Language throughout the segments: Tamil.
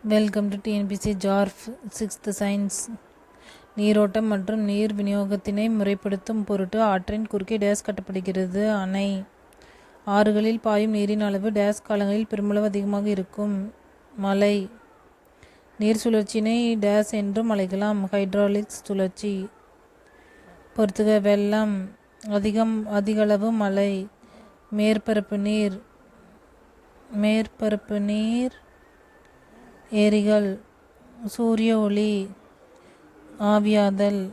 வெல்கம் டு டிஎன்பிசி ஜார்ஃப் 6th சயின்ஸ். நீரோட்டம் மற்றும் நீர் விநியோகத்தினை முறைப்படுத்தும் பொருட்டு ஆற்றின் குறுக்கே டேஸ் கட்டப்படுகிறது. அணை. ஆறுகளில் பாயும் நீரின் அளவு டேஸ் காலங்களில் பெருமளவு அதிகமாக இருக்கும். மழை. நீர் சுழற்சியினை டேஸ் என்றும் அழைக்கலாம். ஹைட்ராலிக்ஸ் சுழற்சி. பொறுத்துக. வெள்ளம். அதிகளவு மழை. மேற்பரப்பு நீர் ஏரிகள். சூரிய ஒளி. ஆவியாதல்.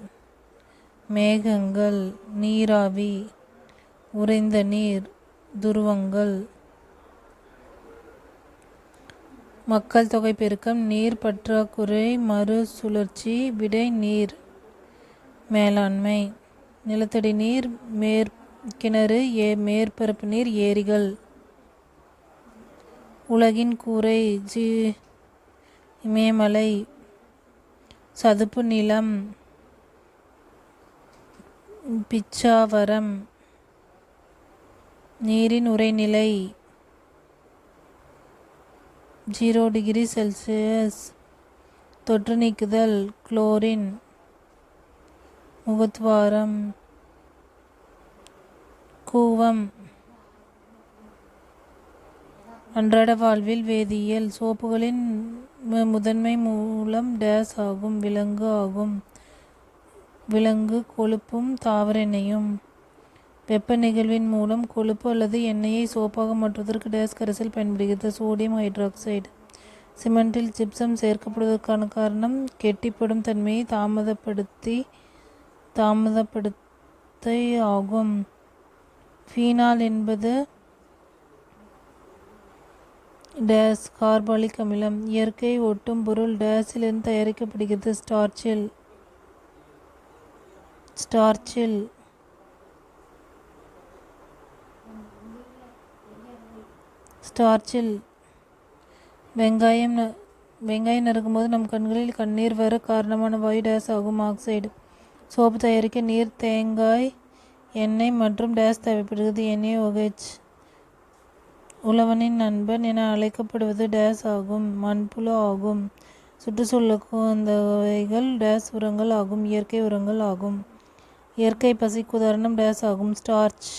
மேகங்கள். நீராவி. உறைந்த நீர். துருவங்கள். மக்கள் தொகை பெருக்கம். நீர் பற்றாக்குறை. மறுசுழற்சி. விடை நீர் மேலாண்மை. நிலத்தடி நீர். கிணறு. மேற்பரப்பு நீர். ஏரிகள். உலகின் கூரை. இமயமலை. சதுப்பு நிலம். பிச்சாவரம். நீரின் உறைநிலை 0 டிகிரி செல்சியஸ். தொற்று நீக்குதல். குளோரின். முகத்வாரம். கூவம். அன்றாட வாழ்வில் வேதியியல். சோப்புகளின் முதன்மை மூலம் டேஸ் ஆகும். விலங்கு ஆகும். விலங்கு கொழுப்பும் தாவர எண்ணெயும். வெப்ப நிகழ்வின் மூலம் கொழுப்பு அல்லது எண்ணெயை சோப்பாக மாற்றுவதற்கு டேஸ் கரைசல் பயன்படுகிறது. Sodium hydroxide. சிமெண்டில் ஜிப்சம் சேர்க்கப்படுவதற்கான காரணம் கெட்டிப்படும் தன்மையை தாமதப்படுத்த ஆகும். ஃபீனால் என்பது டேஸ் கார்பாலிக் அமிலம். இயற்கை ஒட்டும் பொருள் டேஸிலிருந்து தயாரிக்கப்படுகிறது. ஸ்டார்ச்சில். வெங்காயம் நறுக்கும்போது நம் கண்களில் கண்ணீர் வர காரணமான வாயு டேஸ் ஆகும். ஆக்சைடு. சோப்பு தயாரிக்க நீர், தேங்காய் எண்ணெய் மற்றும் டேஸ் தேவைப்படுகிறது. NaOH. உழவனின் நண்பன் என அழைக்கப்படுவது டேஸ் ஆகும். மண்புழு ஆகும். சுற்றுச்சூழலுக்கு உகந்தவைகள் டேஸ் உரங்கள் ஆகும். இயற்கை உரங்கள் ஆகும். இயற்கை பசிக்கு உதாரணம் டேஸ் ஆகும். ஸ்டார்ச்.